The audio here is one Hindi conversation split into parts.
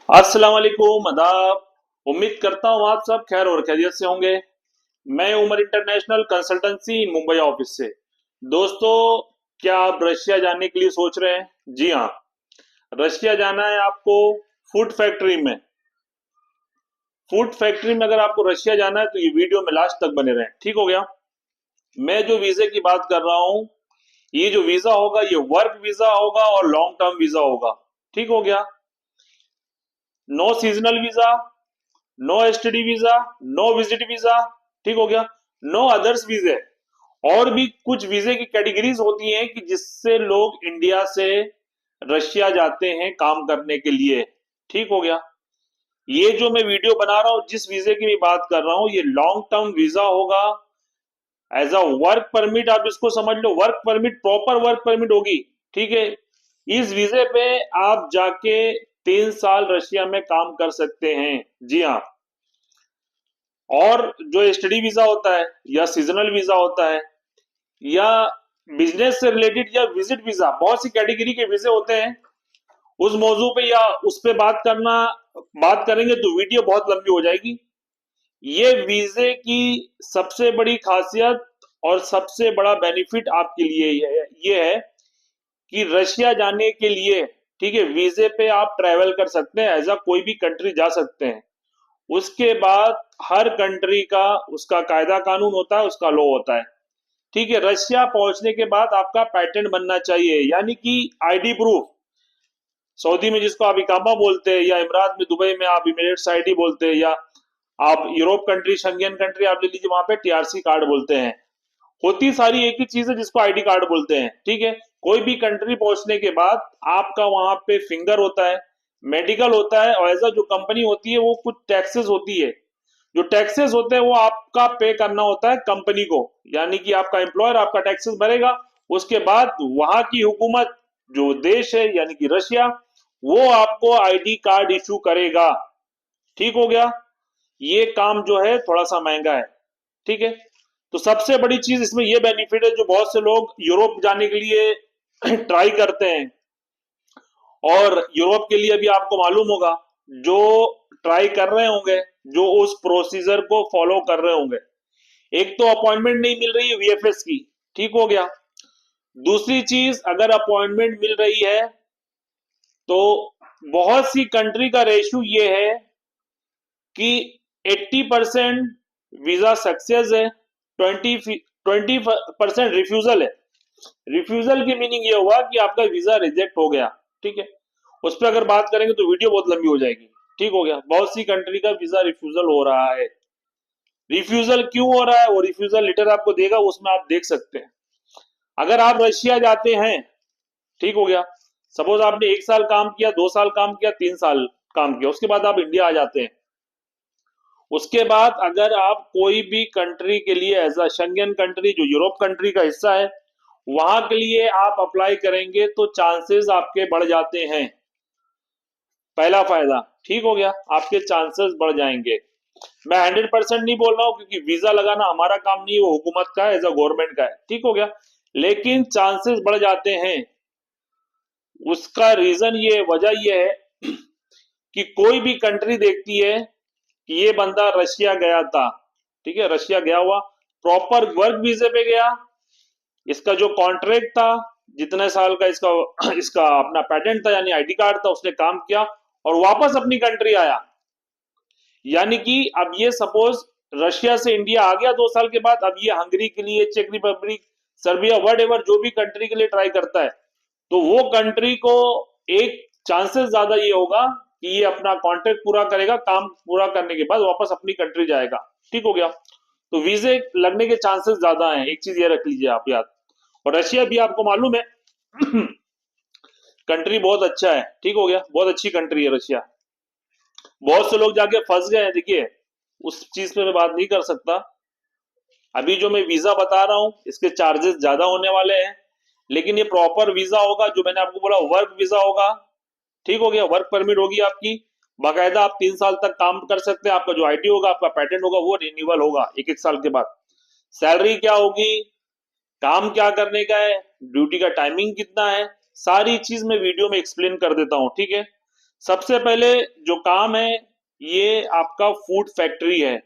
अस्सलाम वालेकुम आदाब। उम्मीद करता हूँ आप सब खैर और खैरियत से होंगे। मैं Umar international consultancy Mumbai office से। दोस्तों, क्या आप रशिया जाने के लिए सोच रहे हैं? जी हाँ, रशिया जाना है आपको। फूड फैक्ट्री में फूड फैक्ट्री में अगर आपको रशिया जाना है तो ये वीडियो में लास्ट तक बने रहें, ठीक हो गया। मैं जो वीजे की बात कर रहा हूँ, ये जो वीजा होगा ये वर्क वीजा होगा और लॉन्ग टर्म वीजा होगा, ठीक हो गया। No seasonal visa, no STD visa, no visit visa, ठीक हो गया। No others visas. और भी कुछ वीजे की कैटेगरीज होती हैं कि जिससे लोग इंडिया से रशिया जाते हैं काम करने के लिए, ठीक हो गया। ये जो मैं वीडियो बना रहा हूं, जिस वीजे की मैं बात कर रहा हूं, ये लॉन्ग टर्म वीजा होगा। एज अ वर्क परमिट आप इसको समझ लो, work permit, proper work permit होगी, ठीक है। इस वीजे पे आप जाके 3 साल रशिया में काम कर सकते हैं। जी हाँ। और जो स्टडी वीजा होता है या सीजनल वीजा होता है या बिजनेस से रिलेटेड या विजिट वीजा, बहुत सी कैटेगरी के वीजे होते हैं। उस मौजू पे या उस पे बात करेंगे तो वीडियो बहुत लंबी हो जाएगी। ये वीजे की सबसे बड़ी खासियत और सबसे बड़ा बेनिफिट आपके लिए ये है कि रशिया जाने के लिए, ठीक है, वीजे पे आप ट्रेवल कर सकते हैं, एज अ कोई भी कंट्री जा सकते हैं। उसके बाद हर कंट्री का उसका कायदा कानून होता है, उसका लॉ होता है, ठीक है। रशिया पहुंचने के बाद आपका पैटर्न बनना चाहिए, यानी कि आईडी प्रूफ। सऊदी में जिसको आप इकामा बोलते हैं, या इमरात में, दुबई में आप इमिरेट्स आईडी बोलते हैं, या आप यूरोप कंट्री, शंघन कंट्री आप ले लीजिए, वहां पे टीआरसी कार्ड बोलते हैं। होती सारी एक ही चीज है जिसको आईडी कार्ड बोलते हैं, ठीक है। कोई भी कंट्री पहुंचने के बाद आपका वहां पे फिंगर होता है, मेडिकल होता है, और एज अ जो कंपनी होती है वो कुछ टैक्सेस होती है। जो टैक्सेस होते हैं वो आपका पे करना होता है कंपनी को, यानी कि आपका एम्प्लॉयर आपका टैक्सेस भरेगा। उसके बाद वहां की हुकूमत, जो देश है यानी कि रशिया, वो आपको आईडी कार्ड इशू करेगा, ठीक हो गया। ये काम जो है थोड़ा सा महंगा है, ठीक है। तो सबसे बड़ी चीज इसमें यह बेनिफिट है, जो बहुत से लोग यूरोप जाने के लिए ट्राई करते हैं, और यूरोप के लिए भी आपको मालूम होगा, जो ट्राई कर रहे होंगे, जो उस प्रोसीजर को फॉलो कर रहे होंगे, एक तो अपॉइंटमेंट नहीं मिल रही है वीएफएस की, ठीक हो गया। दूसरी चीज, अगर अपॉइंटमेंट मिल रही है तो बहुत सी कंट्री का रेशियो ये है कि 80% वीजा सक्सेस है, 20% रिफ्यूजल है। रिफ्यूजल की मीनिंग ये हुआ कि आपका वीजा रिजेक्ट हो गया, ठीक है। उस पर अगर बात करेंगे तो वीडियो बहुत लंबी हो जाएगी, ठीक हो गया। बहुत सी कंट्री का वीजा रिफ्यूजल हो रहा है। रिफ्यूजल क्यों हो रहा है, वो रिफ्यूजल लेटर आपको देगा, उसमें आप देख सकते हैं। अगर आप रशिया जाते हैं, ठीक हो गया, सपोज आपने 1 साल काम किया, 2 साल काम किया, 3 साल काम किया, उसके बाद आप इंडिया आ जाते हैं। उसके बाद अगर आप कोई भी कंट्री के लिए, एज अ शंघन कंट्री जो यूरोप कंट्री का हिस्सा है, वहां के लिए आप अप्लाई करेंगे तो चांसेस आपके बढ़ जाते हैं। पहला फायदा, ठीक हो गया, आपके चांसेस बढ़ जाएंगे। मैं 100% नहीं बोल रहा हूं, क्योंकि वीजा लगाना हमारा काम नहीं है, वो हुकूमत का है, एज अ गवर्नमेंट का है, ठीक हो गया। लेकिन चांसेस बढ़ जाते हैं। उसका रीजन, ये वजह ये है कि कोई भी कंट्री देखती है कि ये बंदा रशिया गया था, ठीक है, रशिया गया हुआ, प्रॉपर वर्क वीजे पे गया, इसका जो कॉन्ट्रैक्ट था, जितने साल का इसका इसका अपना पैटेंट था यानी आईडी कार्ड था, उसने काम किया और वापस अपनी कंट्री आया। यानी कि अब ये सपोज रशिया से इंडिया आ गया 2 साल के बाद, अब ये हंगरी के लिए, चेक रिपब्लिक, सर्बिया, वट एवर जो भी कंट्री के लिए ट्राई करता है, तो वो कंट्री को एक चांसेस ज्यादा ये होगा कि ये अपना कॉन्ट्रैक्ट पूरा करेगा, काम पूरा करने के बाद वापस अपनी कंट्री जाएगा, ठीक हो गया। तो वीजे लगने के चांसेस ज्यादा हैं, एक चीज ये रख लीजिए आप याद। और रशिया भी आपको मालूम है कंट्री बहुत अच्छा है, ठीक हो गया, बहुत अच्छी कंट्री है रशिया। बहुत से लोग जाके फंस गए हैं, देखिए, उस चीज पे मैं बात नहीं कर सकता। अभी जो मैं वीजा बता रहा हूं इसके चार्जेस ज्यादा होने वाले हैं, लेकिन ये प्रॉपर वीजा होगा, जो मैंने आपको बोला वर्क वीजा होगा, ठीक हो गया, वर्क परमिट होगी आपकी। बाकायदा आप 3 साल तक काम कर सकते हैं, आपका जो आईडी होगा, आपका पैटेंट होगा, वो रिन्यूअल होगा एक एक साल के बाद। सैलरी क्या होगी, काम क्या करने का है, ड्यूटी का टाइमिंग कितना है, सारी चीज मैं वीडियो में एक्सप्लेन कर देता हूं, ठीक है। सबसे पहले जो काम है ये आपका फूड फैक्ट्री है,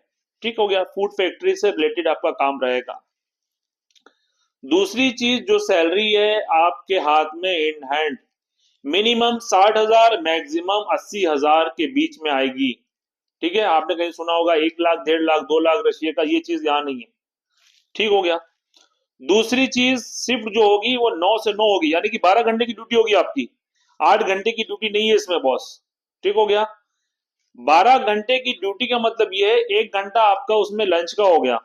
ठीक हो गया, फूड फैक्ट्री से रिलेटेड आपका काम रहेगा। दूसरी चीज जो सैलरी है आपके हाथ में इन हैंड मिनिमम 60,000 मैक्सिमम 80,000 के बीच में आएगी। ठीक है, आपने कहीं सुना होगा 1 लाख 1.5 लाख 2 लाख रशिया का, ये चीज यहाँ नहीं है। ठीक हो गया। दूसरी चीज शिफ्ट जो होगी वो 9 से 9 होगी, यानी कि 12 घंटे की ड्यूटी होगी आपकी, 8 घंटे की ड्यूटी नहीं है इसमें बॉस। ठीक हो गया। 12 घंटे की ड्यूटी का मतलब ये है 1 घंटा आपका उसमें लंच का हो गया,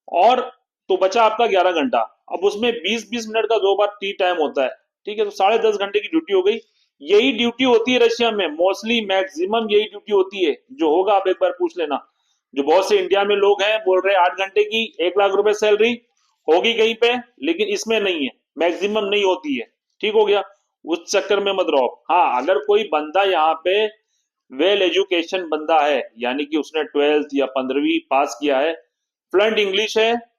और तो बचा आपका 11 घंटा। अब उसमें 20-20 मिनट का 2 बार टी टाइम होता है। ठीक है, तो 10.5 घंटे की ड्यूटी हो गई। यही ड्यूटी होती है रशिया में, मोस्टली मैक्सिमम यही ड्यूटी होती है जो होगा। आप एक बार पूछ लेना, जो बहुत से इंडिया में लोग हैं बोल रहे हैं 8 घंटे की 1 लाख रुपए सैलरी होगी कहीं पे, लेकिन इसमें नहीं है, मैक्सिमम नहीं होती है। ठीक हो गया, उस चक्कर में मत रहो। हाँ, अगर कोई बंदा यहाँ पे वेल एजुकेशन बंदा है, यानी कि उसने 12th या 15वीं पास किया है, फ्लुएंट इंग्लिश है,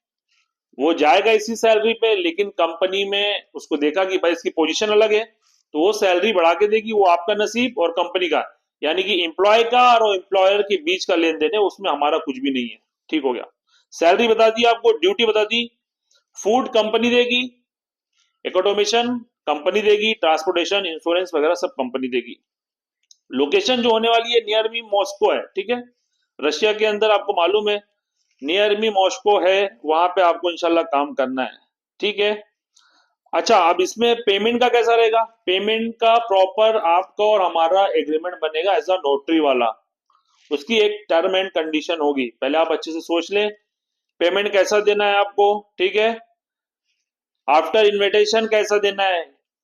वो जाएगा इसी सैलरी पे, लेकिन कंपनी में उसको देखा कि भाई इसकी पोजीशन अलग है, तो वो सैलरी बढ़ा के देगी। वो आपका नसीब और कंपनी का, यानी कि एम्प्लॉय का और एम्प्लॉयर के बीच का लेन देन है, उसमें हमारा कुछ भी नहीं है। ठीक हो गया। सैलरी बता दी आपको, ड्यूटी बता दी। फूड कंपनी देगी, इकोनॉमिशन कंपनी देगी, ट्रांसपोर्टेशन इंश्योरेंस वगैरह सब कंपनी देगी। लोकेशन जो होने वाली है नियर मी मॉस्को है। ठीक है, रशिया के अंदर आपको मालूम है नियर मी मॉस्को है, वहां पे आपको इंशाल्लाह काम करना है। ठीक है। अच्छा, अब इसमें पेमेंट का कैसा रहेगा? पेमेंट का प्रॉपर आपका और हमारा एग्रीमेंट बनेगा एज अ नोटरी वाला। उसकी एक टर्म एंड कंडीशन होगी, पहले आप अच्छे से सोच लें पेमेंट कैसा देना है आपको। ठीक है, आफ्टर इनविटेशन कैसा देना है।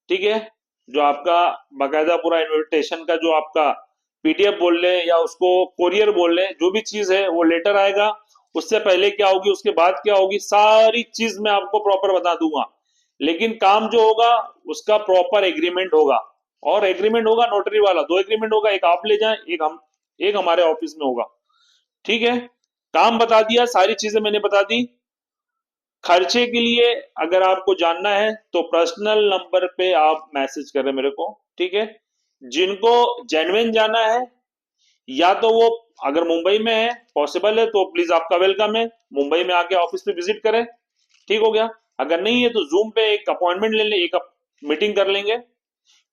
ठीक है, जो आपका बाकायदा पूरा इनविटेशन का जो आपका पीडीएफ बोल ले या उसको कोरियर बोल ले, जो भी चीज है वो लेटर आएगा, उससे पहले क्या होगी उसके बाद क्या होगी सारी चीज मैं आपको प्रॉपर बता दूंगा। लेकिन काम जो होगा उसका प्रॉपर एग्रीमेंट होगा, और एग्रीमेंट होगा नोटरी वाला। 2 एग्रीमेंट होगा, एक आप ले जाएं, एक हमारे ऑफिस में होगा। ठीक है, काम बता दिया, सारी चीजें मैंने बता दी। खर्चे के लिए अगर आपको जानना है तो पर्सनल नंबर पे आप मैसेज करें मेरे को। ठीक है, जिनको जेन्युइन जाना है, या तो वो अगर मुंबई में है पॉसिबल है तो प्लीज आपका वेलकम है, मुंबई में आके ऑफिस पे विजिट करें। ठीक हो गया। अगर नहीं है तो जूम पे एक अपॉइंटमेंट ले लें, एक मीटिंग कर लेंगे,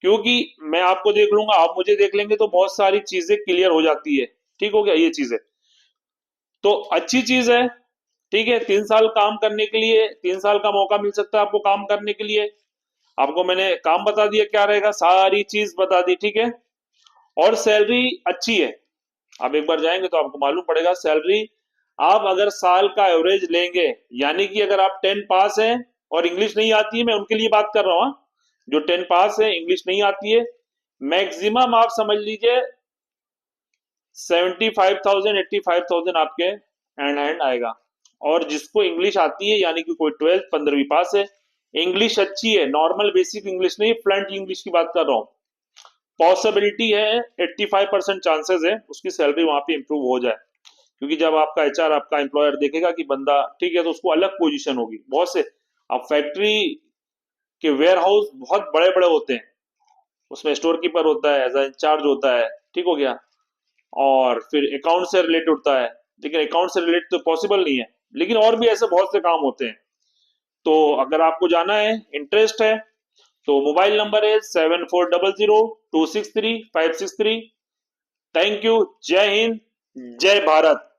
क्योंकि मैं आपको देख लूंगा आप मुझे देख लेंगे तो बहुत सारी चीजें क्लियर हो जाती है। ठीक हो गया, ये चीजें तो अच्छी चीज है। ठीक है, 3 साल काम करने के लिए, 3 साल का मौका मिल सकता है आपको काम करने के लिए। आपको मैंने काम बता दिया क्या रहेगा, सारी चीज बता दी। ठीक है, और सैलरी अच्छी है। आप एक बार जाएंगे तो आपको मालूम पड़ेगा सैलरी। आप अगर साल का एवरेज लेंगे, यानी कि अगर आप 10 पास हैं और इंग्लिश नहीं आती है, मैं उनके लिए बात कर रहा हूं, हाँ, जो 10 पास है इंग्लिश नहीं आती है, मैक्सिमम आप समझ लीजिए 75,000 85,000 आपके हैंड आएगा। और जिसको इंग्लिश आती है, यानी कि कोई 12th 15वीं पास है, इंग्लिश अच्छी है, नॉर्मल बेसिक इंग्लिश नहीं, फ्लुएंट इंग्लिश की बात कर रहा हूँ, पॉसिबिलिटी है 85% चांसेस है उसकी सैलरी वहां पे इंप्रूव हो जाए। क्योंकि जब आपका एचआर आपका एम्प्लॉयर देखेगा कि बंदा ठीक है, तो उसको अलग पोजीशन होगी। बहुत से अब फैक्ट्री के वेयर हाउस बहुत बड़े बड़े होते हैं, उसमें स्टोर कीपर होता है, एज इंचार्ज होता है। ठीक हो गया, और फिर अकाउंट से रिलेटेड होता है, लेकिन अकाउंट से रिलेटेड तो पॉसिबल नहीं है, लेकिन और भी ऐसे बहुत से काम होते हैं। तो अगर आपको जाना है, इंटरेस्ट है, तो मोबाइल नंबर है 7400263563। थैंक यू, जय हिंद, जय भारत।